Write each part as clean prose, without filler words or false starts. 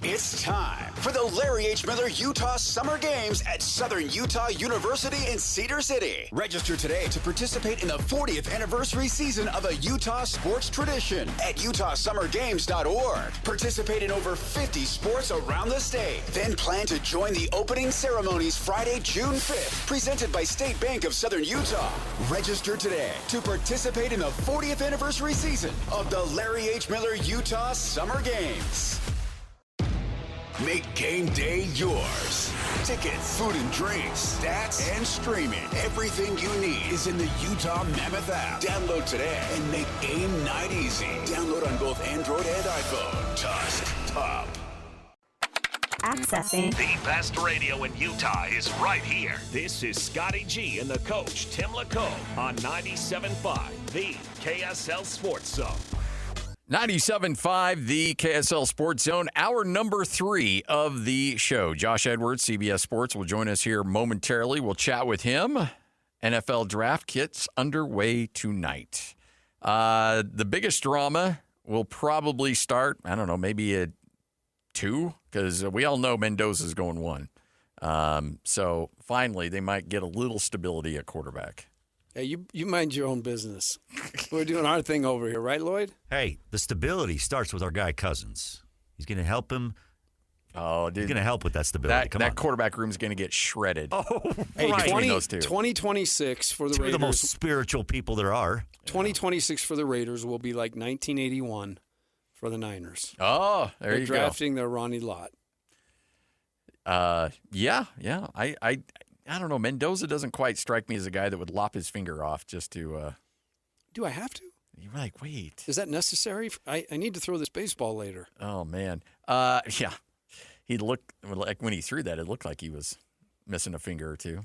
It's time for the Larry H. Miller Utah Summer Games at Southern Utah University in Cedar City. Register today to participate in the 40th anniversary season of a Utah sports tradition at utahsummergames.org. Participate in over 50 sports around the state. Then plan to join the opening ceremonies Friday, June 5th, presented by State Bank of Southern Utah. Register today to participate in the 40th anniversary season of the Larry H. Miller Utah Summer Games. Make game day yours. Tickets, food and drinks, stats, and streaming. Everything you need is in the Utah Mammoth app. Download today and make game night easy. Download on both Android and iPhone. Tusk Top. Accessing. The best radio in Utah is right here. This is Scotty G and the coach, Tim LaCombe, on 97.5, the KSL Sports Zone. 97.5, the KSL Sports Zone, hour number 3 of the show. Joshn Edwards, CBS Sports, will join us here momentarily. We'll chat with him. NFL draft kits underway tonight. The biggest drama will probably start, I don't know, maybe at 2, because we all know Mendoza's going 1. So finally, they might get a little stability at quarterback. Hey, you mind your own business. We're doing our thing over here, right, Lloyd? Hey, the stability starts with our guy Cousins. He's going to help him. Oh, dude. He's going to help with that stability. That quarterback room is going to get shredded. Oh, hey, right. 2026 for the Two Raiders. of the most spiritual people there are. 2026 for the Raiders will be like 1981 for the Niners. Oh, there They're you go. They're drafting their Ronnie Lott. Yeah. I don't know. Mendoza doesn't quite strike me as a guy that would lop his finger off just to. Do I have to? You're like, wait. Is that necessary? I need to throw this baseball later. Oh man. Yeah. He looked like when he threw that, it looked like he was missing a finger or two.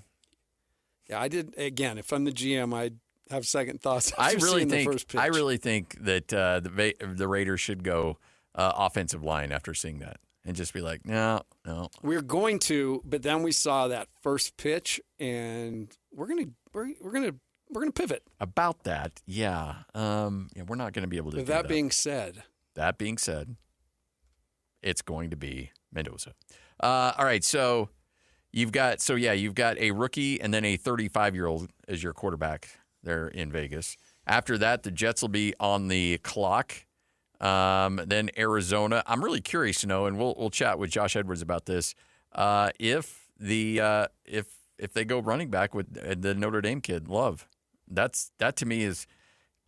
Yeah, I did. Again, if I'm the GM, I'd have second thoughts. I really the first pitch. think that the Raiders should go offensive line after seeing that. And just be like, no. We're going to, but then we saw that first pitch, and we're gonna pivot. About that, yeah. We're not going to be able to. With do that. That being said, it's going to be Mendoza. All right, so you've got a rookie and then a 35-year-old as your quarterback there in Vegas. After that, the Jets will be on the clock. Then Arizona. I'm really curious to know, and we'll chat with Joshn Edwards about this. If they go running back with the Notre Dame kid, Love, that to me is,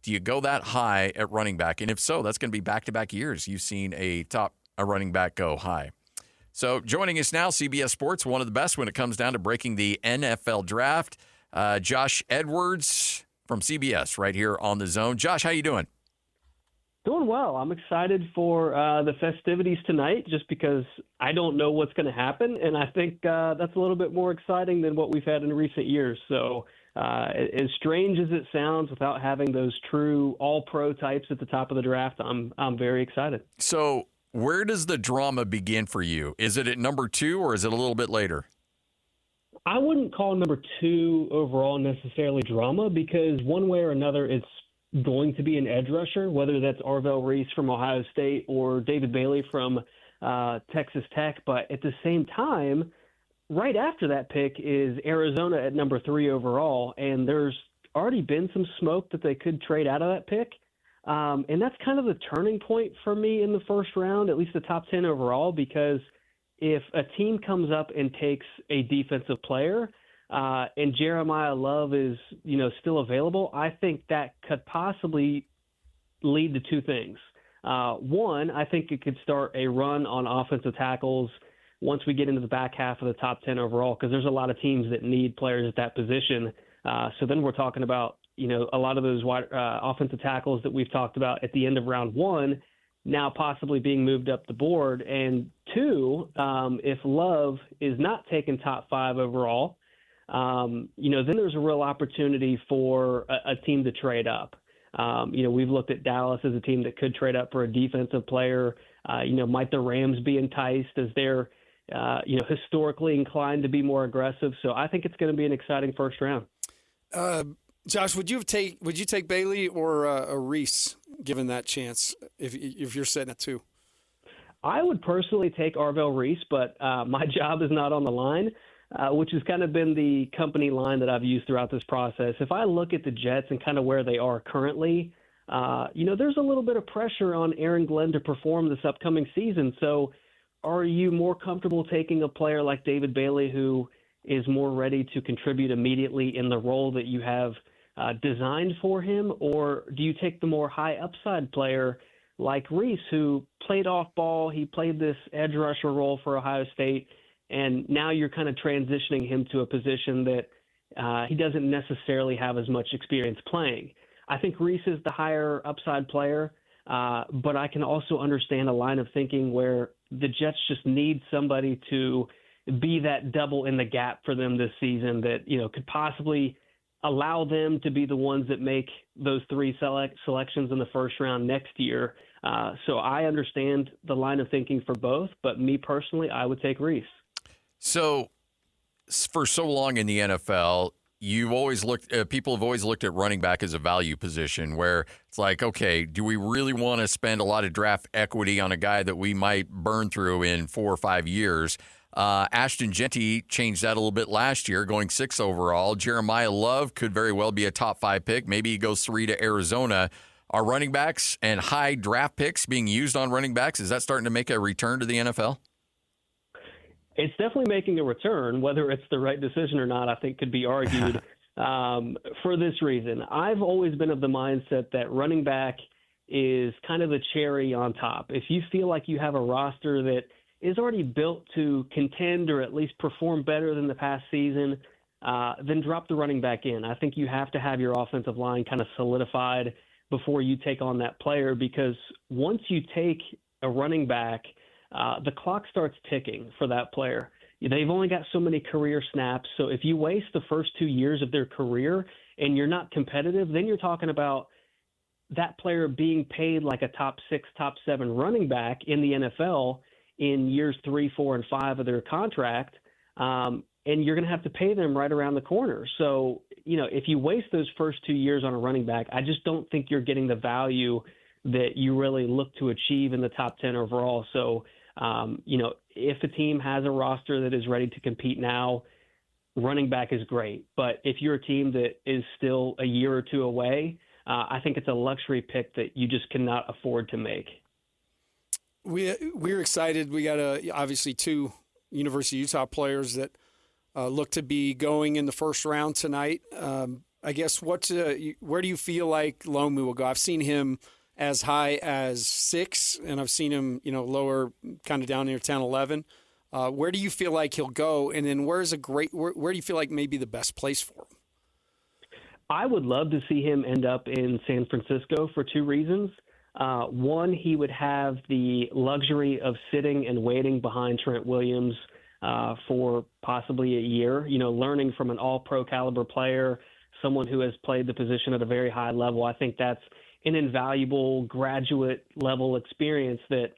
do you go that high at running back? And if so, that's going to be back-to-back years you've seen a running back go high. So joining us now, CBS Sports, one of the best when it comes down to breaking the NFL draft, Joshn Edwards from CBS right here on the Zone. Josh, how you doing? Doing well. I'm excited for the festivities tonight just because I don't know what's going to happen, and I think that's a little bit more exciting than what we've had in recent years. So as strange as it sounds, without having those true all-pro types at the top of the draft, I'm very excited. So where does the drama begin for you? Is it at number 2 or is it a little bit later? I wouldn't call number 2 overall necessarily drama because one way or another it's going to be an edge rusher, whether that's Arvell Reese from Ohio State or David Bailey from Texas Tech. But at the same time, right after that pick is Arizona at number 3 overall, and there's already been some smoke that they could trade out of that pick. And that's kind of the turning point for me in the first round, at least the top 10 overall, because if a team comes up and takes a defensive player and Jeremiah Love is, still available, I think that could possibly lead to 2 things. One, I think it could start a run on offensive tackles once we get into the back half of the top 10 overall, because there's a lot of teams that need players at that position. So then we're talking about, a lot of those offensive tackles that we've talked about at the end of round 1 now possibly being moved up the board. And 2, if Love is not taken top 5 overall, then there's a real opportunity for a team to trade up. We've looked at Dallas as a team that could trade up for a defensive player. Might the Rams be enticed as they're, historically inclined to be more aggressive? So I think it's going to be an exciting first round. Josh, would you take Bailey or a Reese given that chance if you're setting at 2? I would personally take Arvell Reese, but my job is not on the line, which has kind of been the company line that I've used throughout this process. If I look at the Jets and kind of where they are currently, there's a little bit of pressure on Aaron Glenn to perform this upcoming season. So are you more comfortable taking a player like David Bailey, who is more ready to contribute immediately in the role that you have designed for him? Or do you take the more high upside player like Reese, who played off ball? He played this edge rusher role for Ohio State, and now you're kind of transitioning him to a position that he doesn't necessarily have as much experience playing. I think Reese is the higher upside player, but I can also understand a line of thinking where the Jets just need somebody to be that double in the gap for them this season that, could possibly allow them to be the ones that make those three selections in the first round next year. So I understand the line of thinking for both, but me personally, I would take Reese. So for so long in the NFL, people have always looked at running back as a value position where it's like, okay, do we really want to spend a lot of draft equity on a guy that we might burn through in 4 or 5 years? Ashton Jeanty changed that a little bit last year, going 6 overall. Jeremiah Love could very well be a top 5 pick. Maybe he goes 3 to Arizona. Are running backs and high draft picks being used on running backs? Is that starting to make a return to the NFL? It's definitely making a return. Whether it's the right decision or not, I think could be argued for this reason. I've always been of the mindset that running back is kind of the cherry on top. If you feel like you have a roster that is already built to contend or at least perform better than the past season, then drop the running back in. I think you have to have your offensive line kind of solidified before you take on that player, because once you take a running back, the clock starts ticking for that player. They've only got so many career snaps. So if you waste the first 2 years of their career and you're not competitive, then you're talking about that player being paid like a top 6, top 7 running back in the NFL in years 3, 4, and 5 of their contract. And you're going to have to pay them right around the corner. So, if you waste those first 2 years on a running back, I just don't think you're getting the value that you really look to achieve in the top 10 overall. So, if a team has a roster that is ready to compete now, running back is great. But if you're a team that is still a year or two away, I think it's a luxury pick that you just cannot afford to make. We're excited. We got obviously 2 University of Utah players that look to be going in the first round tonight. I guess where do you feel like Lomu will go? I've seen him as high as 6, and I've seen him, lower, kind of down near 10, 11. Where do you feel like he'll go? And then where do you feel like maybe the best place for him? I would love to see him end up in San Francisco for 2 reasons. One, he would have the luxury of sitting and waiting behind Trent Williams for possibly a year, learning from an all-pro caliber player, someone who has played the position at a very high level. I think that's an invaluable graduate-level experience that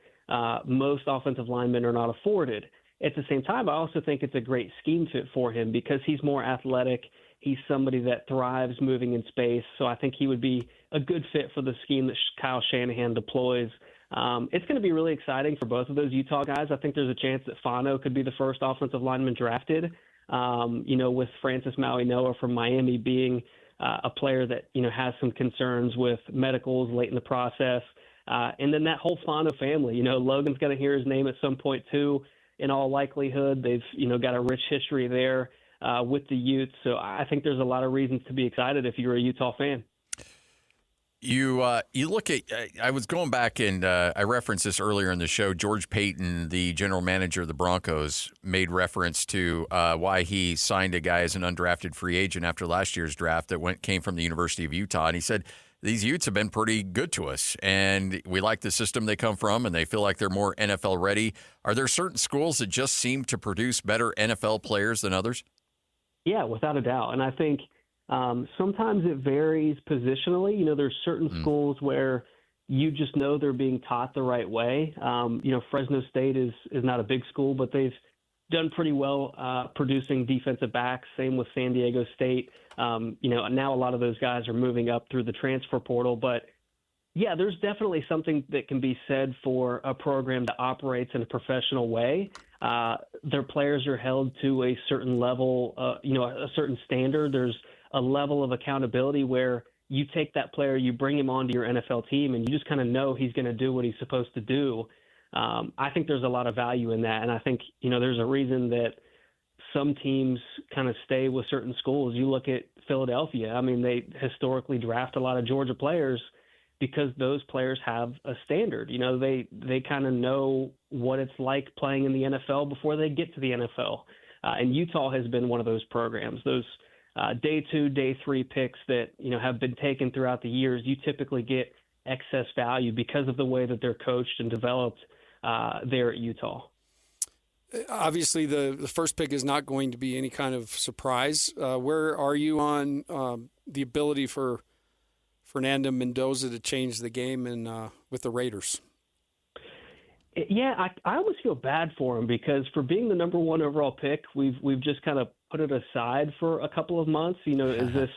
most offensive linemen are not afforded. At the same time, I also think it's a great scheme fit for him because he's more athletic. He's somebody that thrives moving in space, so I think he would be a good fit for the scheme that Kyle Shanahan deploys. It's going to be really exciting for both of those Utah guys. I think there's a chance that Fano could be the first offensive lineman drafted, with Francis Maui-Noah from Miami being a player that, has some concerns with medicals late in the process. And then that whole Fano family, Logan's going to hear his name at some point too, in all likelihood. They've, got a rich history there with the Utes. So I think there's a lot of reasons to be excited if you're a Utah fan. You look at I was going back and I referenced this earlier in the show. George Payton, the general manager of the Broncos, made reference to why he signed a guy as an undrafted free agent after last year's draft that came from the University of Utah. And he said, these Utes have been pretty good to us, and we like the system they come from, and they feel like they're more NFL ready. Are there certain schools that just seem to produce better NFL players than others? Yeah, without a doubt. And I think sometimes it varies positionally. There's certain schools where you just know they're being taught the right way. Fresno State is not a big school, but they've done pretty well producing defensive backs. Same with San Diego State. Now a lot of those guys are moving up through the transfer portal, but Yeah, there's definitely something that can be said for a program that operates in a professional way. Their players are held to a certain level, a certain standard. There's a level of accountability where you take that player, you bring him onto your NFL team, and you just kind of know he's going to do what he's supposed to do. I think there's a lot of value in that, and I think, there's a reason that some teams kind of stay with certain schools. You look at Philadelphia. I mean, they historically draft a lot of Georgia players because those players have a standard. They kind of know what it's like playing in the NFL before they get to the NFL. And Utah has been one of those programs. Those day 2, day 3 picks that, have been taken throughout the years, you typically get excess value because of the way that they're coached and developed there at Utah. Obviously, the first pick is not going to be any kind of surprise. Where are you on the ability for Fernando Mendoza to change the game with the Raiders? Yeah, I always feel bad for him because for being the number 1 overall pick, we've just kind of put it aside for a couple of months. Is this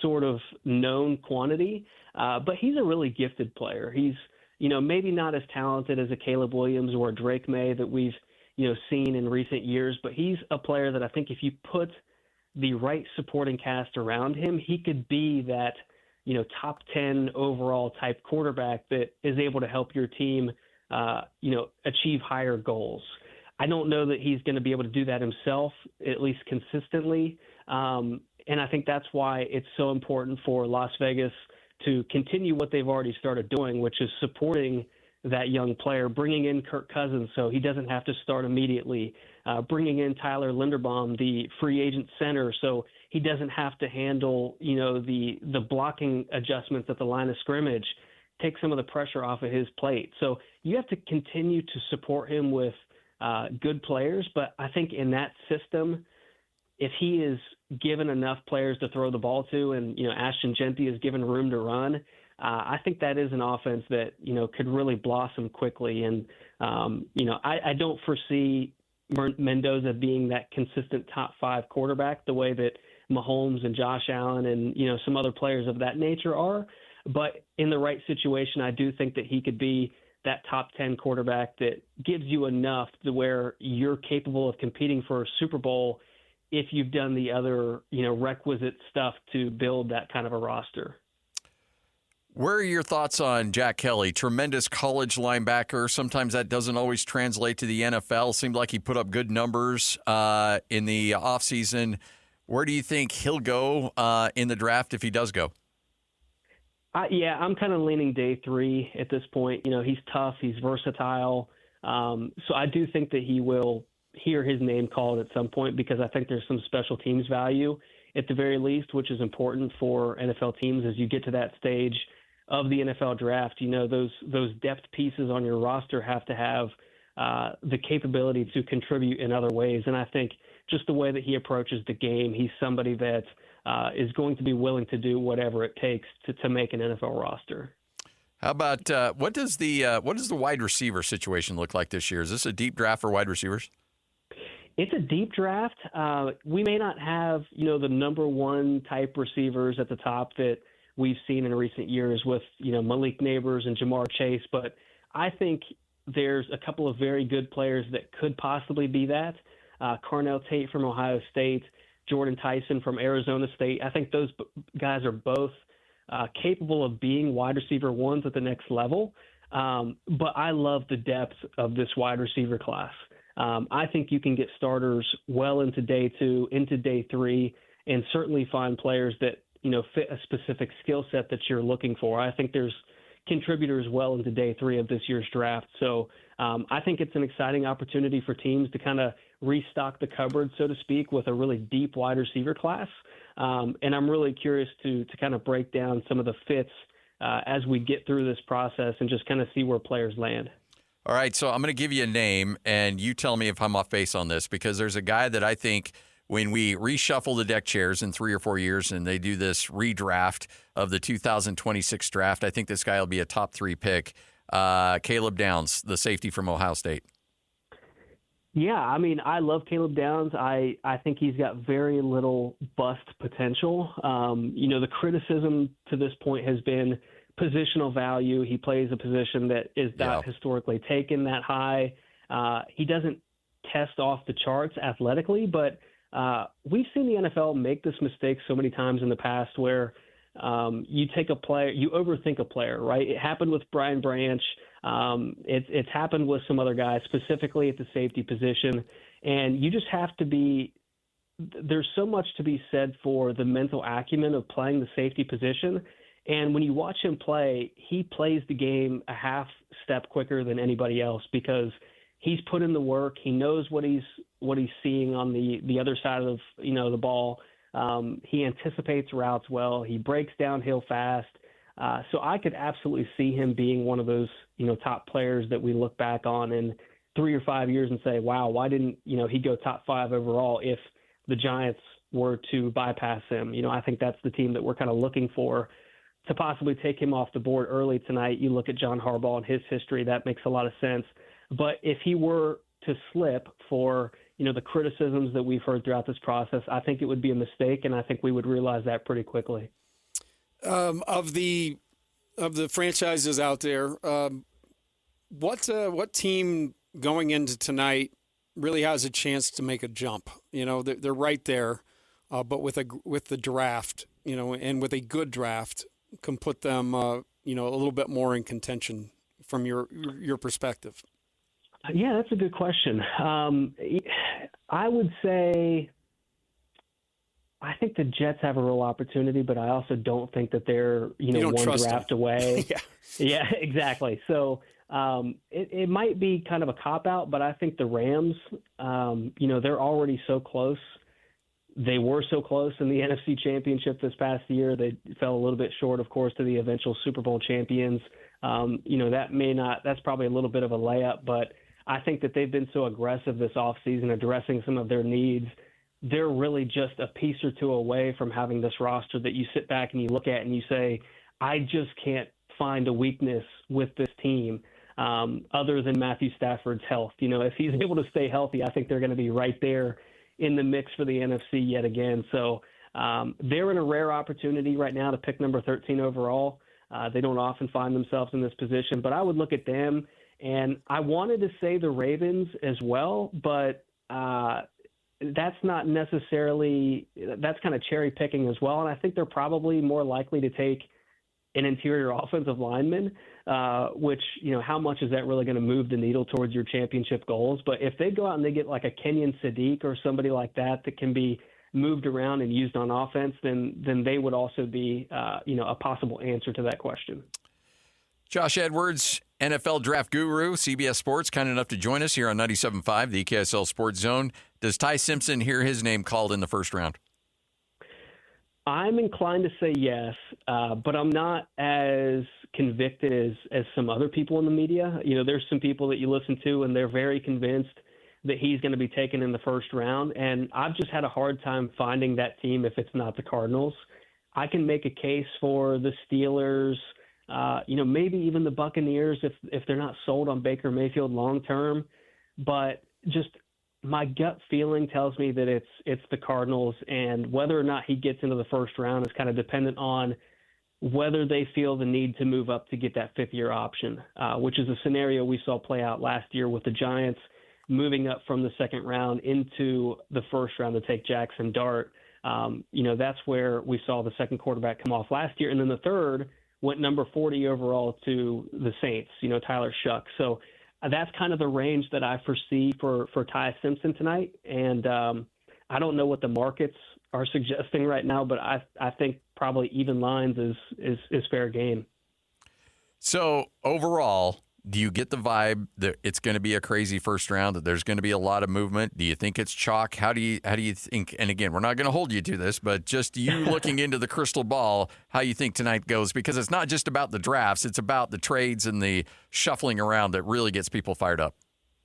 sort of known quantity? But he's a really gifted player. He's maybe not as talented as a Caleb Williams or a Drake May that we've seen in recent years, but he's a player that I think if you put the right supporting cast around him, he could be that top 10 overall type quarterback that is able to help your team achieve higher goals. I don't know that he's going to be able to do that himself, at least consistently. And I think that's why it's so important for Las Vegas to continue what they've already started doing, which is supporting that young player, bringing in Kirk Cousins so he doesn't have to start immediately, bringing in Tyler Linderbaum, the free agent center, so he doesn't have to handle, the blocking adjustments at the line of scrimmage, take some of the pressure off of his plate. So you have to continue to support him with good players. But I think in that system, if he is given enough players to throw the ball to and, Ashton Genty is given room to run, I think that is an offense that, could really blossom quickly. And, I don't foresee Mendoza being that consistent top 5 quarterback the way that Mahomes and Josh Allen and, some other players of that nature are. But in the right situation, I do think that he could be that top 10 quarterback that gives you enough to where you're capable of competing for a Super Bowl if you've done the other, requisite stuff to build that kind of a roster. Where are your thoughts on Jack Kelly? Tremendous college linebacker. Sometimes that doesn't always translate to the NFL. Seemed like he put up good numbers in the offseason. Where do you think he'll go in the draft if he does go? I'm kind of leaning day 3 at this point. He's tough. He's versatile. So I do think that he will hear his name called at some point because I think there's some special teams value at the very least, which is important for NFL teams as you get to that stage of the NFL draft. Those depth pieces on your roster have to have the capability to contribute in other ways. And I think just the way that he approaches the game, he's somebody that is going to be willing to do whatever it takes to make an NFL roster. How about what does the wide receiver situation look like this year? Is this a deep draft for wide receivers? It's a deep draft. We may not have, the number 1 type receivers at the top that we've seen in recent years with, Malik Neighbors and Jamar Chase, but I think there's a couple of very good players that could possibly be that. Carnell Tate from Ohio State, Jordan Tyson from Arizona State. I think those guys are both capable of being wide receiver 1s at the next level. But I love the depth of this wide receiver class. I think you can get starters well into day 2, into day 3, and certainly find players that, fit a specific skill set that you're looking for. I think there's contributors well into day 3 of this year's draft. So I think it's an exciting opportunity for teams to kind of restock the cupboard, so to speak, with a really deep wide receiver class. And I'm really curious to kind of break down some of the fits as we get through this process and just kind of see where players land. All right, so I'm going to give you a name, and you tell me if I'm off base on this, because there's a guy that I think when we reshuffle the deck chairs in 3 or 4 years and they do this redraft of the 2026 draft, I think this guy will be a top 3 pick. Caleb Downs, the safety from Ohio State. Yeah, I love Caleb Downs. I think he's got very little bust potential. The criticism to this point has been positional value. He plays a position that is not historically taken that high. He doesn't test off the charts athletically, but we've seen the NFL make this mistake so many times in the past where you take a player, you overthink a player, right? It happened with Brian Branch. It's happened with some other guys, specifically at the safety position. And you just have to be – there's so much to be said for the mental acumen of playing the safety position. And when you watch him play, he plays the game a half step quicker than anybody else because he's put in the work. He knows what he's seeing on the other side of the ball. He anticipates routes well. He breaks downhill fast. So I could absolutely see him being one of those top players that we look back on in 3 or 5 years and say, wow, why didn't he go top 5 overall if the Giants were to bypass him? I think that's the team that we're kind of looking for to possibly take him off the board early tonight. You look at John Harbaugh and his history, that makes a lot of sense. But if he were to slip for, the criticisms that we've heard throughout this process, I think it would be a mistake, and I think we would realize that pretty quickly. Of the franchises out there, what team going into tonight really has a chance to make a jump? They're right there, but with the draft, and with a good draft, can put them, a little bit more in contention from your perspective. Yeah, that's a good question. I would say I think the Jets have a real opportunity, but I also don't think that they're one draft them. away. Yeah. Yeah, exactly. So it might be kind of a cop-out, but I think the Rams, they're already so close. They were so close in the NFC Championship this past year. They fell a little bit short, of course, to the eventual Super Bowl champions. That's probably a little bit of a layup, but I think that they've been so aggressive this offseason addressing some of their needs. They're really just a piece or two away from having this roster that you sit back and you look at and you say, I just can't find a weakness with this team other than Matthew Stafford's health. If he's able to stay healthy, I think they're going to be right there in the mix for the NFC yet again. So they're in a rare opportunity right now to pick number 13 overall. They don't often find themselves in this position, but I would look at them. And I wanted to say the Ravens as well, but that's not necessarily – that's kind of cherry picking as well. And I think they're probably more likely to take an interior offensive lineman, which, how much is that really going to move the needle towards your championship goals? But if they go out and they get like a Kenyon Sadiq or somebody like that can be moved around and used on offense, then they would also be, a possible answer to that question. Joshn Edwards, NFL draft guru, CBS Sports, kind enough to join us here on 97.5, the KSL Sports Zone. Does Ty Simpson hear his name called in the first round? I'm inclined to say yes, but I'm not as convicted as some other people in the media. There's some people that you listen to, and they're very convinced that he's going to be taken in the first round, and I've just had a hard time finding that team if it's not the Cardinals. I can make a case for the Steelers, maybe even the Buccaneers if they're not sold on Baker Mayfield long term. But just my gut feeling tells me that it's the Cardinals, and whether or not he gets into the first round is kind of dependent on whether they feel the need to move up to get that fifth-year option, which is a scenario we saw play out last year with the Giants moving up from the second round into the first round to take Jackson Dart. That's where we saw the second quarterback come off last year. And then the third went number 40 overall to the Saints, Tyler Shuck. So that's kind of the range that I foresee for Ty Simpson tonight. And I don't know what the markets are suggesting right now, but I think probably even lines is fair game. So overall, do you get the vibe that it's going to be a crazy first round, that there's going to be a lot of movement? Do you think it's chalk? How do you think? And again, we're not going to hold you to this, but just you looking into the crystal ball, how you think tonight goes, because it's not just about the drafts, it's about the trades and the shuffling around that really gets people fired up.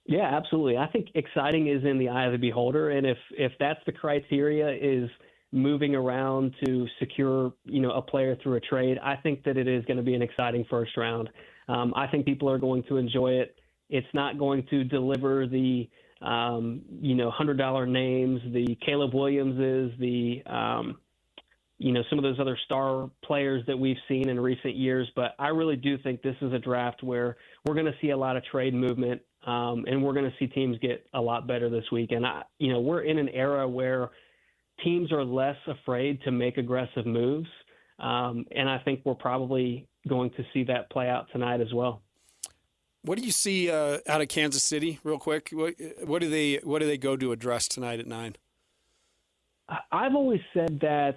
Yeah, absolutely. I think exciting is in the eye of the beholder, and if that's the criteria is moving around to secure, a player through a trade, I think that it is going to be an exciting first round. I think people are going to enjoy it. It's not going to deliver the, $100 names, the Caleb Williamses, the some of those other star players that we've seen in recent years. But I really do think this is a draft where we're going to see a lot of trade movement, and we're going to see teams get a lot better this week. And, we're in an era where teams are less afraid to make aggressive moves, and I think we're probably going to see that play out tonight as well. What do you see out of Kansas City, real quick? What do they go to address tonight at 9? I've always said that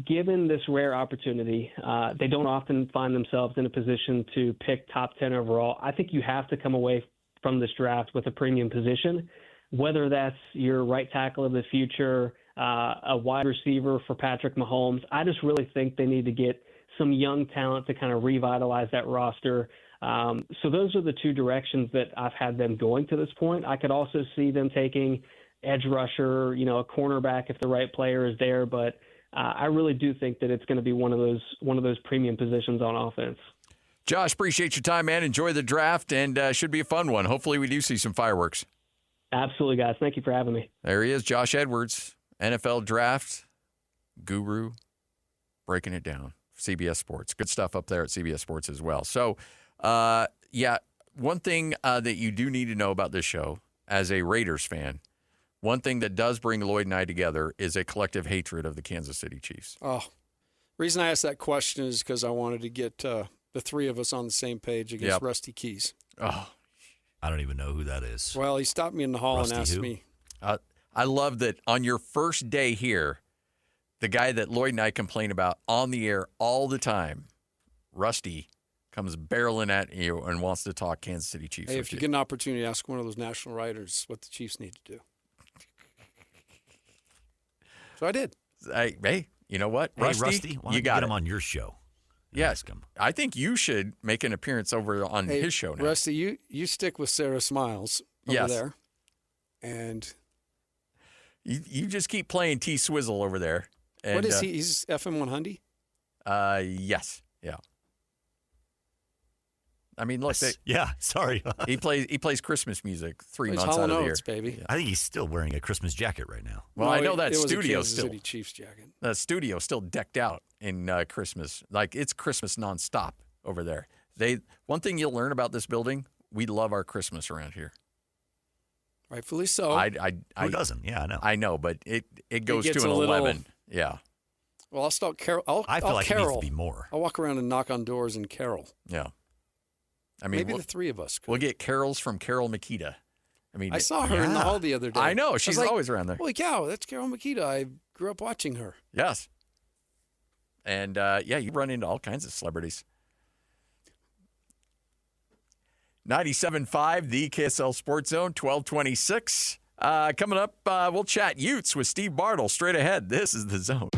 given this rare opportunity, they don't often find themselves in a position to pick top 10 overall. I think you have to come away from this draft with a premium position, whether that's your right tackle of the future, a wide receiver for Patrick Mahomes. I just really think they need to get some young talent to kind of revitalize that roster. So those are the two directions that I've had them going to this point. I could also see them taking edge rusher, a cornerback if the right player is there, but I really do think that it's going to be one of those premium positions on offense. Josh, appreciate your time, man. Enjoy the draft, and should be a fun one. Hopefully we do see some fireworks. Absolutely, guys. Thank you for having me. There he is, Joshn Edwards, NFL draft guru, breaking it down. CBS Sports. Good stuff up there at CBS Sports as well. So, one thing that you do need to know about this show as a Raiders fan, one thing that does bring Lloyd and I together is a collective hatred of the Kansas City Chiefs. Oh, the reason I asked that question is because I wanted to get the three of us on the same page against Rusty Keys. Oh, I don't even know who that is. Well, he stopped me in the hall Rusty and asked who? me. I love that on your first day here, the guy that Lloyd and I complain about on the air all the time, Rusty, comes barreling at you and wants to talk Kansas City Chiefs. Hey, if you get an opportunity, ask one of those national writers what the Chiefs need to do. So I did. Hey, you know what? Hey, Rusty, why don't you get him on your show? Yes. I think you should make an appearance over on his show now. Rusty, you stick with Sarah Smiles over there. And you just keep playing T-Swizzle over there. And, what is he? He's FM 100? Yes. Yeah. I mean, look. Sorry. he plays Christmas music 3 months Hall out of the year. Oates, baby. I think he's still wearing a Christmas jacket right now. Well, I know that studio Kansas City Chiefs jacket. The studio still decked out in Christmas. Like, it's Christmas nonstop over there. One thing you'll learn about this building, we love our Christmas around here. Rightfully so. Who doesn't? Yeah, I know. I know, but it goes gets to an a little- 11. Yeah. Well, I'll start carol. I feel I'll like carol. it needs to be more. I'll walk around and knock on doors and carol. Yeah. I mean, Maybe the three of us could. We'll get carols from Carol Makita. I mean, I saw her in the hall the other day. I know. She's was like, always around there. Holy cow, that's Carol Makita. I grew up watching her. Yes. And, you run into all kinds of celebrities. 97.5, the KSL Sports Zone, 1226. Coming up, we'll chat Utes with Steve Bartle straight ahead. This is The Zone.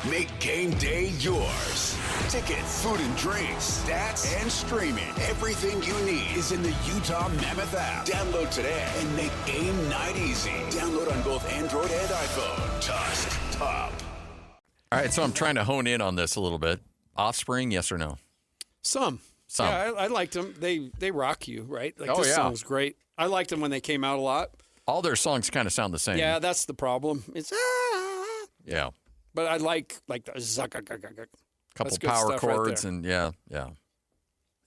Make game day yours. Tickets, food and drinks, stats, and streaming. Everything you need is in the Utah Mammoth app. Download today and make game night easy. Download on both Android and iPhone. Tusk Top. All right, so I'm trying to hone in on this a little bit. Offspring, yes or no? Some. Yeah, I liked them. They rock you, right? Like, this song's great. I liked them when they came out a lot. All their songs kind of sound the same. Yeah, that's the problem. It's Yeah. But I like the Couple power chords right and yeah.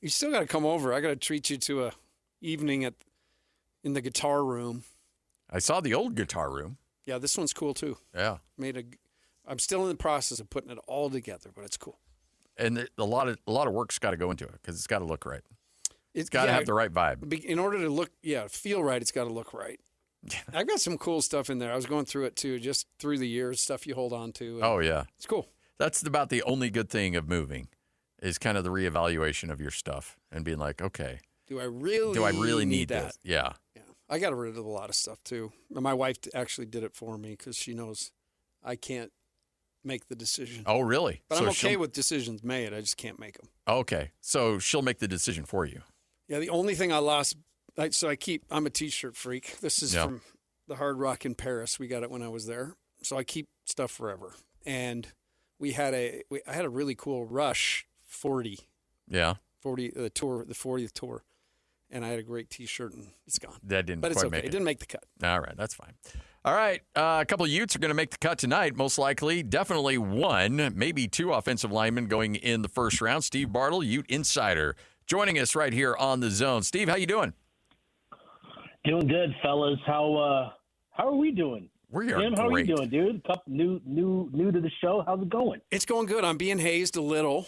You still got to come over. I got to treat you to a evening in the guitar room. I saw the old guitar room. Yeah, this one's cool too. Yeah. I'm still in the process of putting it all together, but it's cool. And a lot of work's got to go into it because it's got to look right. It's got to have the right vibe. In order to feel right, it's got to look right. I've got some cool stuff in there. I was going through it too, just through the years, stuff you hold on to. Oh, yeah. It's cool. That's about the only good thing of moving is kind of the reevaluation of your stuff and being like, okay. Do I really need that? This? Yeah. I got rid of a lot of stuff too. My wife actually did it for me because she knows I can't make the decision. Oh, really? But I'm okay with decisions made. I just can't make them. Okay. So she'll make the decision for you. Yeah, the only thing I lost, I'm a T-shirt freak. This is from the Hard Rock in Paris. We got it when I was there. So I keep stuff forever. And I had a really cool Rush 40. Yeah. 40, the 40th tour. And I had a great T-shirt, and it's gone. That didn't But it's quite okay. make it. It didn't make the cut. All right. That's fine. All right, a couple of Utes are going to make the cut tonight, most likely. Definitely one, maybe two offensive linemen going in the first round. Steve Bartle, Ute Insider, joining us right here on The Zone. Steve, how you doing? Doing good, fellas. How are we doing? We are Tim, how are you great. doing, dude? New to the show. How's it going? It's going good. I'm being hazed a little,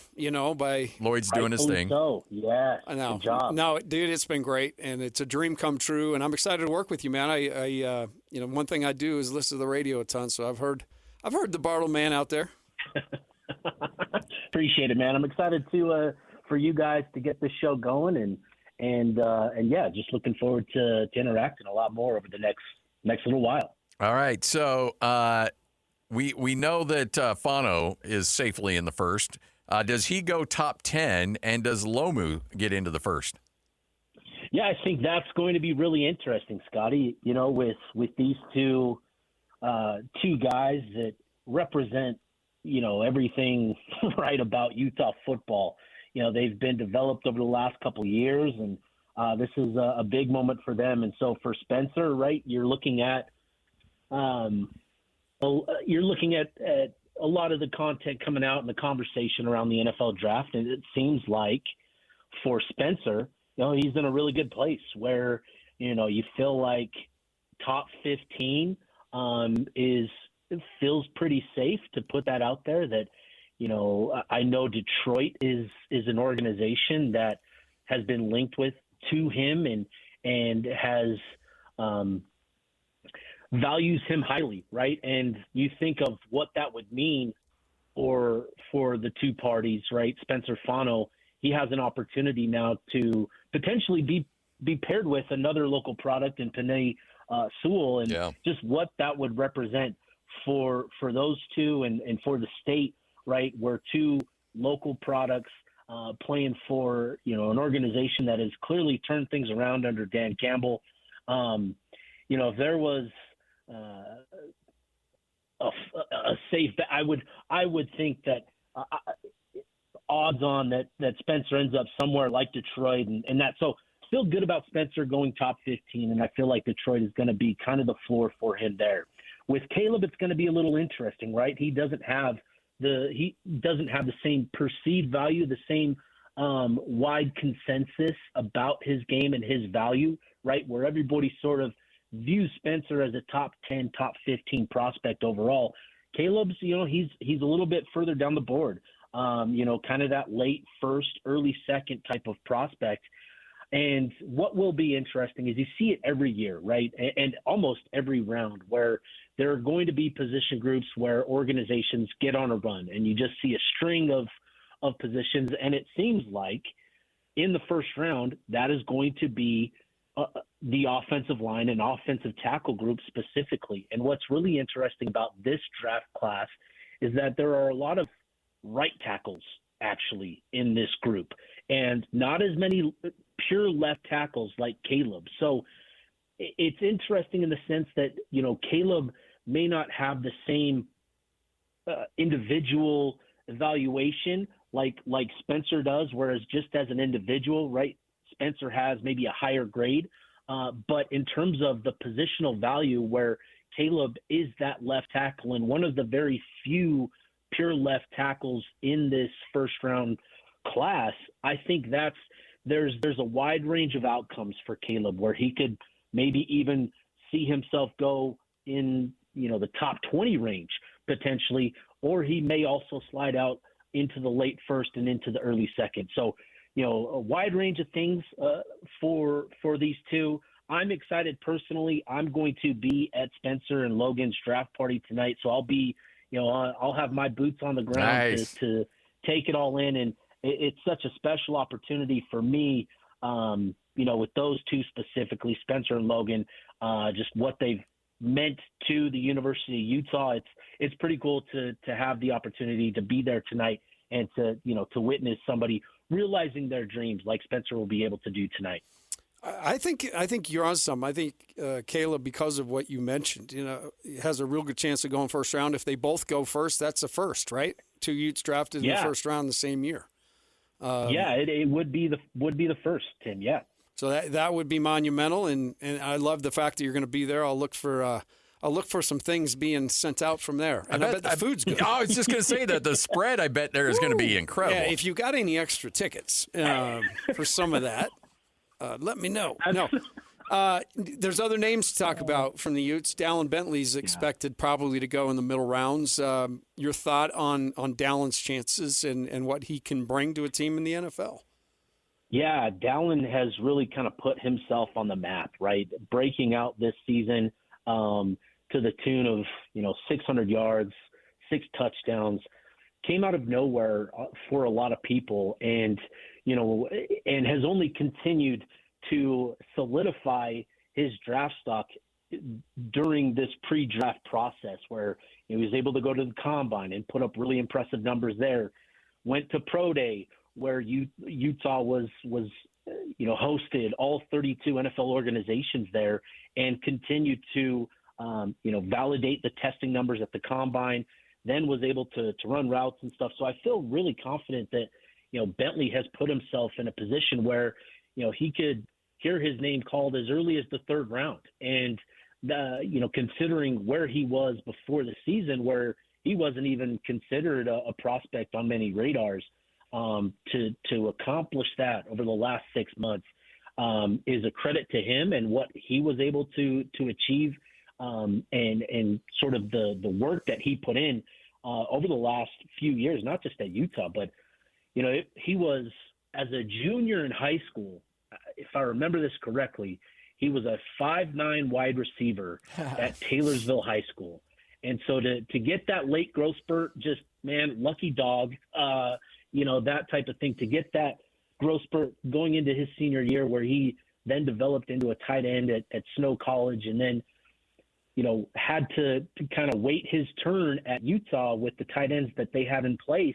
by Lloyd's doing his thing. So, yeah. I know. Good job. No, dude, it's been great, and it's a dream come true. And I'm excited to work with you, man. I one thing I do is listen to the radio a ton, so I've heard the Bartle man out there. Appreciate it, man. I'm excited to for you guys to get this show going, and yeah, just looking forward to interacting a lot more over the next little while. All right, so we know that Fano is safely in the first. Does he go top 10, and does Lomu get into the first? Yeah, I think that's going to be really interesting, Scotty. With these two guys that represent, everything right about Utah football. They've been developed over the last couple of years, and this is a big moment for them. And so for Spencer, right, you're looking at a lot of the content coming out in the conversation around the NFL draft, and it seems like for Spencer, he's in a really good place where you feel like top 15 feels pretty safe to put that out there. That I know Detroit is an organization that has been linked to him and has values him highly, right? And you think of what that would mean for the two parties, right? Spencer Fano, he has an opportunity now to potentially be paired with another local product in Penei Sewell, and just what that would represent for those two and for the state, right? Where two local products playing for an organization that has clearly turned things around under Dan Campbell. If there was a safe bet, I would think that odds on that Spencer ends up somewhere like Detroit, and that, so feel good about Spencer going top 15, and I feel like Detroit is going to be kind of the floor for him there. With Caleb, it's going to be a little interesting, right? He doesn't have the same perceived value, the same wide consensus about his game and his value, right? Where everybody sort of views Spencer as a top 10, top 15 prospect overall. Caleb's, he's a little bit further down the board, kind of that late first, early second type of prospect. And what will be interesting is you see it every year, right? And almost every round where there are going to be position groups where organizations get on a run, and you just see a string of positions. And it seems like in the first round, that is going to be the offensive line and offensive tackle group specifically. And what's really interesting about this draft class is that there are a lot of right tackles actually in this group, and not as many pure left tackles like Caleb. So it's interesting in the sense that, Caleb may not have the same individual evaluation like Spencer does, whereas just as an individual, right, Spencer has maybe a higher grade. But in terms of the positional value, where Caleb is that left tackle and one of the very few pure left tackles in this first round class, I think there's a wide range of outcomes for Caleb where he could maybe even see himself go in, the top 20 range potentially, or he may also slide out into the late first and into the early second. So, a wide range of things for these two. I'm excited personally. I'm going to be at Spencer and Logan's draft party tonight, so I'll be, I'll have my boots on the ground to take it all in, and it's such a special opportunity for me. With those two specifically, Spencer and Logan, just what they've meant to the University of Utah. It's pretty cool to have the opportunity to be there tonight and to witness somebody realizing their dreams like Spencer will be able to do tonight. I think you're on something. I think Caleb, because of what you mentioned, has a real good chance of going first round. If they both go first, that's a first, right? Two Utes drafted in the first round the same year. It would be the first, Tim. Yeah. So that would be monumental, and I love the fact that you're going to be there. I'll look for I'll look for some things being sent out from there. And I bet the food's good. I was just going to say that the spread, I bet there is going to be incredible. Yeah, if you got any extra tickets for some of that, let me know. No. There's other names to talk about from the Utes. Dallin Bentley's expected probably to go in the middle rounds. Your thought on Dallin's chances and what he can bring to a team in the NFL? Yeah, Dallin has really kind of put himself on the map, right? Breaking out this season to the tune of 600 yards, 6 touchdowns, came out of nowhere for a lot of people, and has only continued to solidify his draft stock during this pre-draft process, where he was able to go to the combine and put up really impressive numbers there. Went to Pro Day, where Utah was hosted all 32 NFL organizations there, and continued to validate the testing numbers at the combine. Then was able to run routes and stuff. So I feel really confident that Bentley has put himself in a position where he could hear his name called as early as the 3rd round. And considering where he was before the season, where he wasn't even considered a prospect on many radars, to accomplish that over the last 6 months is a credit to him and what he was able to achieve, and sort of the work that he put in over the last few years, not just at Utah, but he was, as a junior in high school, if I remember this correctly, he was a 5'9" wide receiver at Taylorsville High School. And so to get that late growth spurt, just, man, lucky dog, that type of thing, to get that growth spurt going into his senior year, where he then developed into a tight end at Snow College, and then, had to kind of wait his turn at Utah with the tight ends that they had in place.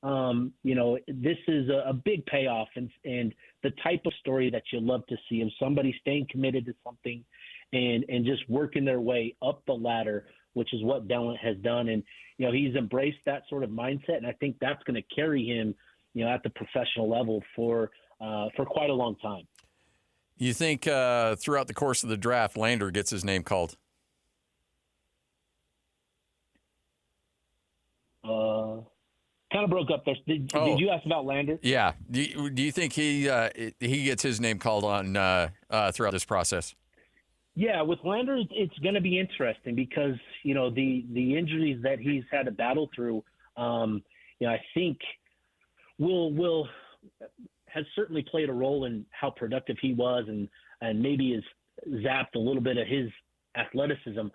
This is a big payoff and the type of story that you love to see, of somebody staying committed to something and just working their way up the ladder, which is what Dallin has done. And, he's embraced that sort of mindset, and I think that's going to carry him, at the professional level for quite a long time. You think throughout the course of the draft, Lander gets his name called? Kind of broke up there. Did you ask about Lander? Yeah. Do you think he gets his name called on throughout this process? Yeah, with Lander, it's going to be interesting because the injuries that he's had to battle through. I think will has certainly played a role in how productive he was, and maybe has zapped a little bit of his athleticism.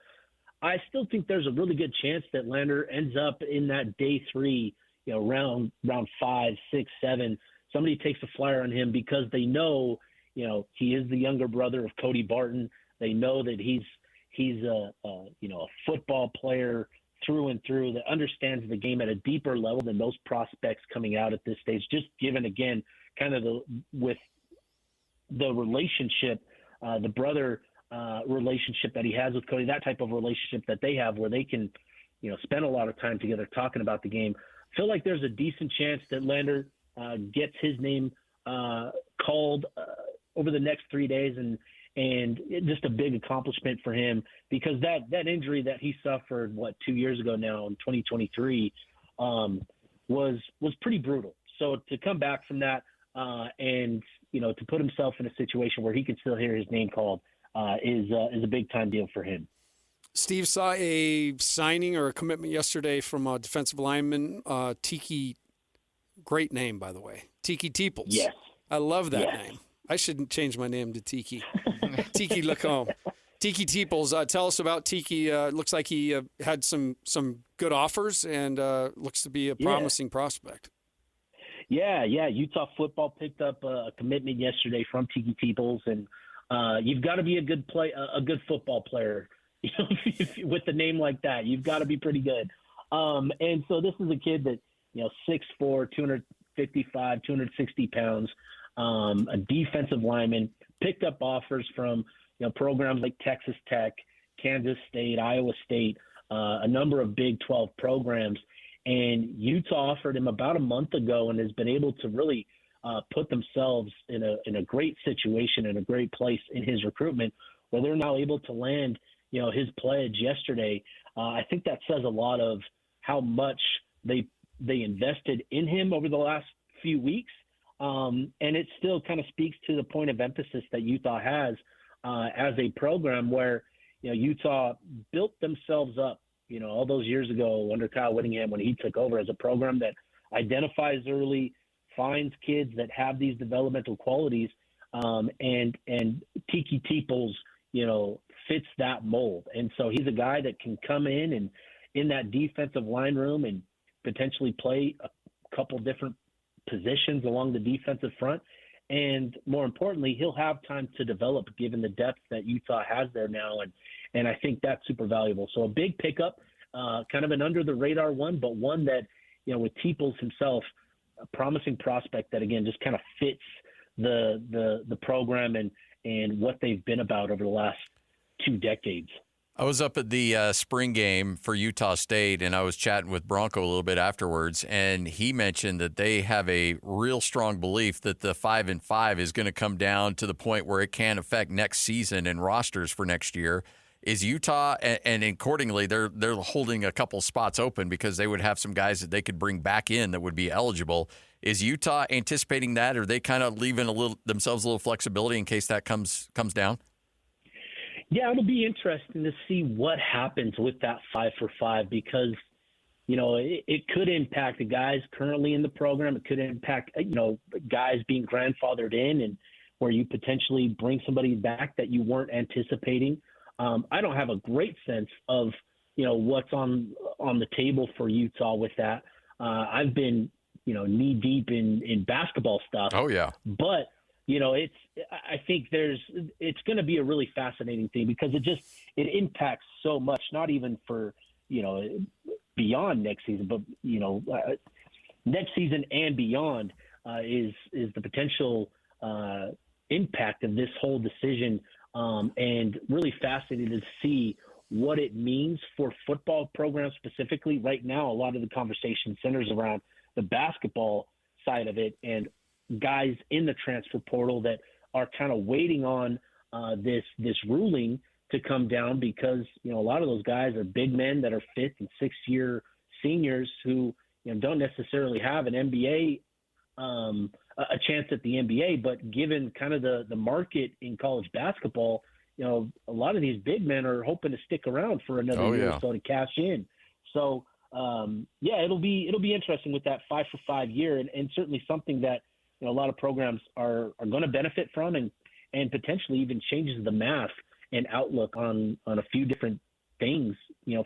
I still think there's a really good chance that Lander ends up in that day 3. Round 5, 6, 7, somebody takes a flyer on him because they know, he is the younger brother of Cody Barton. They know that he's a football player through and through, that understands the game at a deeper level than most prospects coming out at this stage. Just given, again, kind of with the relationship, the brother relationship that he has with Cody, that type of relationship that they have, where they can, spend a lot of time together talking about the game. I feel like there's a decent chance that Lander gets his name called over the next 3 days, and just a big accomplishment for him, because that injury that he suffered 2 years ago now in 2023 was pretty brutal. So to come back from that and to put himself in a situation where he can still hear his name called is a big time deal for him. Steve saw a signing or a commitment yesterday from a defensive lineman, Tiki. Great name, by the way, Tiki Teeples. Yes, I love that name. I shouldn't change my name to Tiki. Tiki Lacombe. Tiki Teeples. Tell us about Tiki. Looks like he had some good offers and looks to be a promising prospect. Yeah. Utah football picked up a commitment yesterday from Tiki Teeples, and you've got to be a good football player. With a name like that, you've got to be pretty good. And so this is a kid that 6'4", 255, 260 pounds. A defensive lineman, picked up offers from programs like Texas Tech, Kansas State, Iowa State, a number of Big 12 programs, and Utah offered him about a month ago, and has been able to really put themselves in a great situation, in a great place in his recruitment, where they're now able to land his pledge yesterday, I think that says a lot of how much they invested in him over the last few weeks. And it still kind of speaks to the point of emphasis that Utah has as a program where, Utah built themselves up, all those years ago under Kyle Whittingham when he took over, as a program that identifies early, finds kids that have these developmental qualities, and Tiki Teeples, fits that mold. And so he's a guy that can come in that defensive line room and potentially play a couple different positions along the defensive front. And more importantly, he'll have time to develop given the depth that Utah has there now. And I think that's super valuable. So a big pickup, kind of an under the radar one, but one that, with Teeples himself, a promising prospect that, again, just kind of fits the program and what they've been about over the last 2 decades. I was up at the spring game for Utah State, and I was chatting with Bronco a little bit afterwards, and he mentioned that they have a real strong belief that the 5-5 is going to come down to the point where it can affect next season and rosters for next year. Is Utah, and accordingly, they're holding a couple spots open because they would have some guys that they could bring back in that would be eligible. Is Utah anticipating that, or are they kind of leaving themselves a little flexibility in case that comes down? Yeah, it'll be interesting to see what happens with that 5-for-5 because, it could impact the guys currently in the program. It could impact, guys being grandfathered in and where you potentially bring somebody back that you weren't anticipating. I don't have a great sense of, what's on the table for Utah with that. I've been, knee deep in basketball stuff. Oh, yeah. But, I think it's going to be a really fascinating thing because it impacts so much, not even for, beyond next season, but, next season and beyond is the potential impact of this whole decision. And really fascinated to see what it means for football programs specifically. Right now, a lot of the conversation centers around the basketball side of it and guys in the transfer portal that are kind of waiting on this ruling to come down because, a lot of those guys are big men that are 5th and 6th year seniors who, don't necessarily have an NBA a chance at the NBA, but given kind of the market in college basketball, a lot of these big men are hoping to stick around for another year or so to cash in. So, it'll be interesting with that 5-for-5 year and certainly something that, a lot of programs are going to benefit from and potentially even changes the math and outlook on a few different things,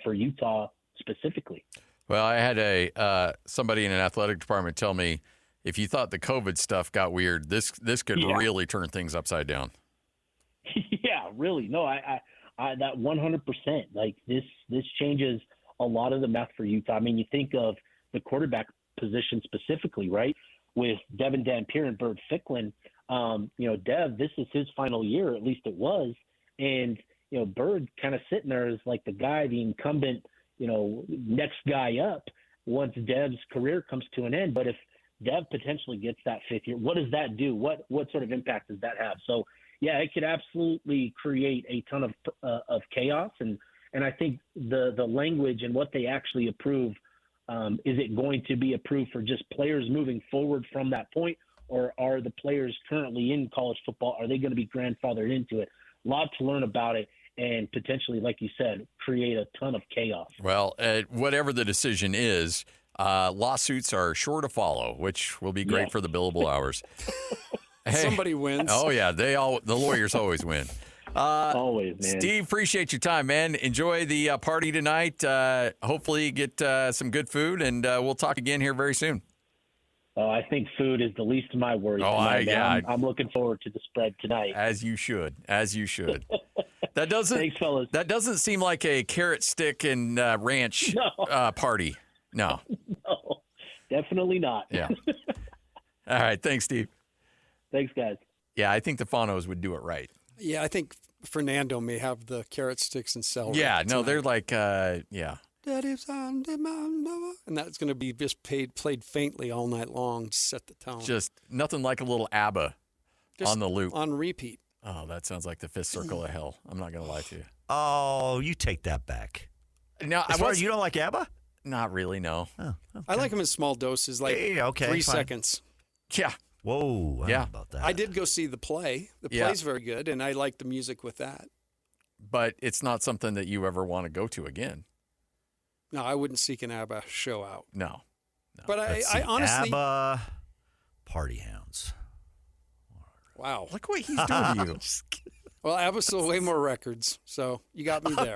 for Utah specifically. Well, I had somebody in an athletic department tell me, if you thought the COVID stuff got weird, this could really turn things upside down. Yeah, really. No, I that 100%. Like this changes a lot of the math for Utah. I mean, you think of the quarterback position specifically, right? With Devin Dampier and Bird Ficklin, Dev, this is his final year, at least it was, and Bird kind of sitting there as like the guy, the incumbent, next guy up once Dev's career comes to an end. But if Dev potentially gets that 5th year, what does that do? What sort of impact does that have? So, yeah, it could absolutely create a ton of chaos. And I think the language and what they actually approve, is it going to be approved for just players moving forward from that point, or are the players currently in college football, are they going to be grandfathered into it? A lot to learn about it and potentially, like you said, create a ton of chaos. Well, whatever the decision is, lawsuits are sure to follow, which will be great for the billable hours. Hey. Somebody wins. Oh, yeah. The lawyers always win. Always, man. Steve, appreciate your time, man. Enjoy the party tonight. Hopefully get some good food, and we'll talk again here very soon. Oh, I think food is the least of my worries. I'm looking forward to the spread tonight. As you should. That doesn't. Thanks, fellas. That doesn't seem like a carrot stick and ranch party. No. No, definitely not. Yeah. All right. Thanks, Steve. Thanks, guys. Yeah, I think the Faunos would do it right. Yeah, I think Fernando may have the carrot sticks and celery. Yeah, no, tonight. they're like, yeah. And that's going to be just played faintly all night long to set the tone. Just nothing like a little ABBA on the loop. On repeat. Oh, that sounds like the fifth circle of hell. I'm not going to lie to you. Oh, you take that back. No, As far as you don't like ABBA? Not really, no. Oh, okay. I like them in small doses, like 3 seconds. Yeah. Whoa, I don't know about that. I did go see the play. The play's very good, and I like the music with that. But it's not something that you ever want to go to again. No, I wouldn't seek an ABBA show out. No. But I honestly... ABBA Party Hounds. Wow. Look what he's doing to you. Well, ABBA sold way more records, so you got me there.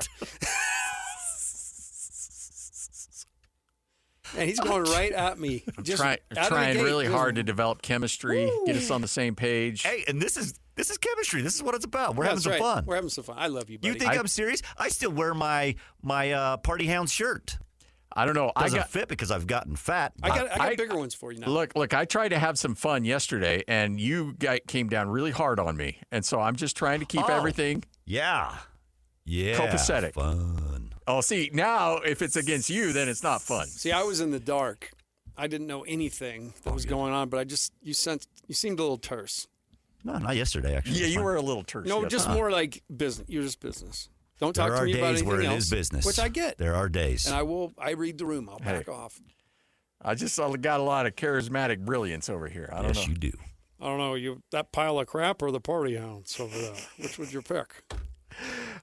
And he's going right at me. I'm trying really hard to develop chemistry, get us on the same page. Hey, and this is chemistry. This is what it's about. We're having some fun. We're having some fun. I love you, buddy. You think I'm serious? I still wear my Party Hounds shirt. I don't know. Doesn't fit because I've gotten fat. I got bigger ones for you now. Look, I tried to have some fun yesterday, and you came down really hard on me. And so I'm just trying to keep everything copacetic. Fun. Oh, see, now if it's against you, then it's not fun. See, I was in the dark. I didn't know anything that was going on, but you seemed a little terse. No, not yesterday, actually. Yeah, you were a little terse. No, just more like business. You're just business. Don't talk to me about anything else. There are days where it is business. Which I get. There are days. And I read the room. I'll back off. I just got a lot of charismatic brilliance over here. I don't know. Yes, you do. I don't know. That pile of crap or the Party Hounds over there? Which would you pick?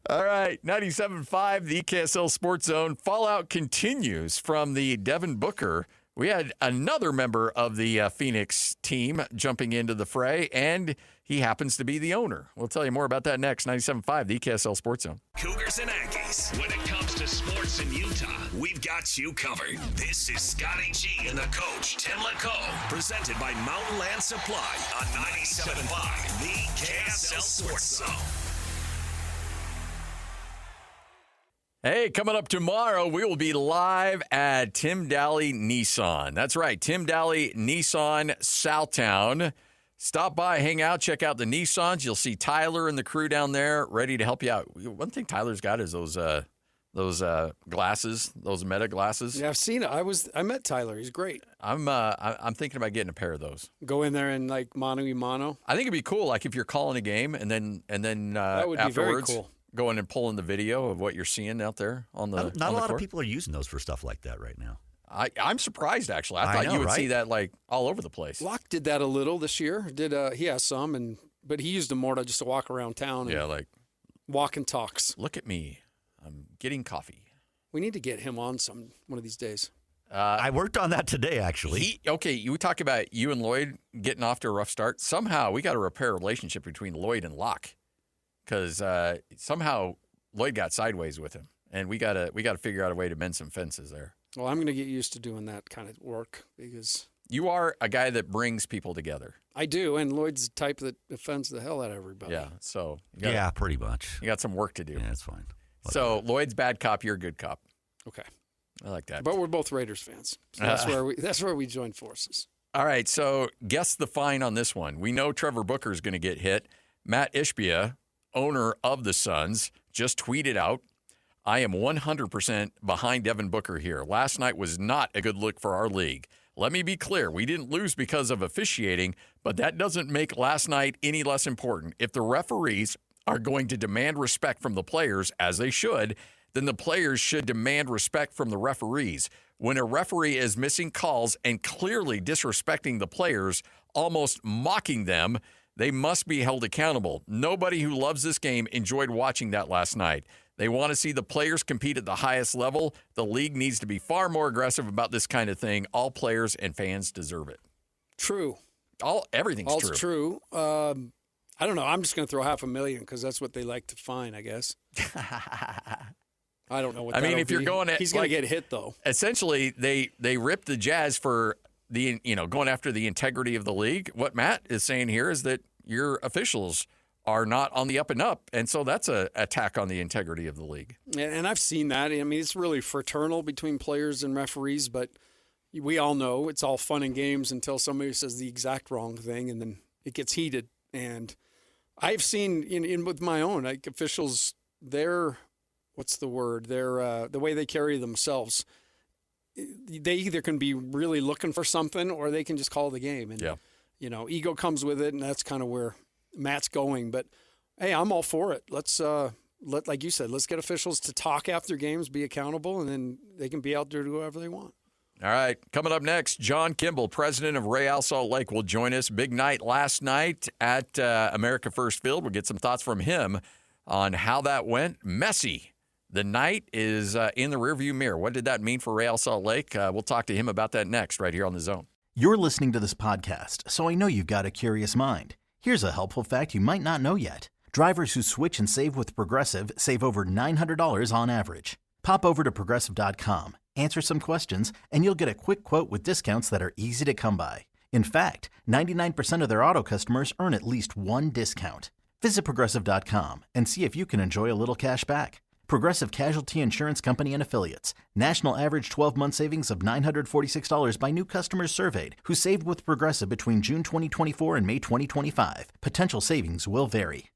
All right, 97.5, the KSL Sports Zone. Fallout continues from the Devin Booker. We had another member of the Phoenix team jumping into the fray, and he happens to be the owner. We'll tell you more about that next. 97.5, the KSL Sports Zone. Cougars and Aggies. When it comes to sports in Utah, we've got you covered. This is Scotty G and the coach, Tim LeComb, presented by Mountain Land Supply on 97.5, the KSL Sports Zone. Hey, coming up tomorrow, we will be live at Tim Daly Nissan. That's right, Tim Daly Nissan Southtown. Stop by, hang out, check out the Nissans. You'll see Tyler and the crew down there ready to help you out. One thing Tyler's got is those glasses, those Meta glasses. Yeah, I've seen it. I met Tyler. He's great. I'm thinking about getting a pair of those. Go in there and like mano y mano. I think it'd be cool, like if you're calling a game and then that would afterwards, be very cool. Going and pulling the video of what you're seeing out there on the Not on a the lot court. of people are using those for stuff like that right now. I'm surprised, actually. I thought you would see that like all over the place. Locke did that a little this year. He has some, but he used them more to walk around town. And like walk and talks. Look at me, I'm getting coffee. We need to get him on one of these days. I worked on that today, actually. You talk about you and Lloyd getting off to a rough start. Somehow we got to repair a relationship between Lloyd and Locke, because somehow Lloyd got sideways with him, and we got to figure out a way to mend some fences there. Well, I'm going to get used to doing that kind of work because you are a guy that brings people together. I do, and Lloyd's the type that offends the hell out of everybody. Yeah, so pretty much. You got some work to do. Yeah, that's fine. So Lloyd's bad cop, you're a good cop. Okay, I like that. But we're both Raiders fans, so that's where we join forces. All right, so guess the fine on this one. We know Trevor Booker is going to get hit. Mat Ishbia, owner of the Suns, just tweeted out, I am 100% behind Devin Booker here. Last night was not a good look for our league. Let me be clear, we didn't lose because of officiating, but that doesn't make last night any less important. If the referees are going to demand respect from the players, as they should, then the players should demand respect from the referees. When a referee is missing calls and clearly disrespecting the players, almost mocking them, they must be held accountable. Nobody who loves this game enjoyed watching that last night. They want to see the players compete at the highest level. The league needs to be far more aggressive about this kind of thing. All players and fans deserve it. True. Everything's All's true. I don't know. I'm just going to throw $500,000 because that's what they like to fine, I guess. I don't know what I mean, if you're going at, he's going to get hit, though. Essentially, they ripped the Jazz for going after the integrity of the league. What Matt is saying here is that your officials are not on the up and up, and so that's an attack on the integrity of the league. And I've seen that. I mean, it's really fraternal between players and referees, but we all know it's all fun and games until somebody says the exact wrong thing, and then it gets heated. And I've seen in with my own officials, the way they carry themselves. They either can be really looking for something or they can just call the game. And, ego comes with it, and that's kind of where Matt's going. But Hey, I'm all for it. Let's like you said, let's get officials to talk after games, be accountable, and then they can be out there to do whatever they want. All right, coming up next, John Kimball, president of Real Salt Lake, will join us. Big night last night at America First Field. We'll get some thoughts from him on how that went. Messy. The night is in the rearview mirror. What did that mean for Real Salt Lake? We'll talk to him about that next, right here on The Zone. You're listening to this podcast, so I know you've got a curious mind. Here's a helpful fact you might not know yet. Drivers who switch and save with Progressive save over $900 on average. Pop over to Progressive.com, answer some questions, and you'll get a quick quote with discounts that are easy to come by. In fact, 99% of their auto customers earn at least one discount. Visit Progressive.com and see if you can enjoy a little cash back. Progressive Casualty Insurance Company and Affiliates. National average 12-month savings of $946 by new customers surveyed who saved with Progressive between June 2024 and May 2025. Potential savings will vary.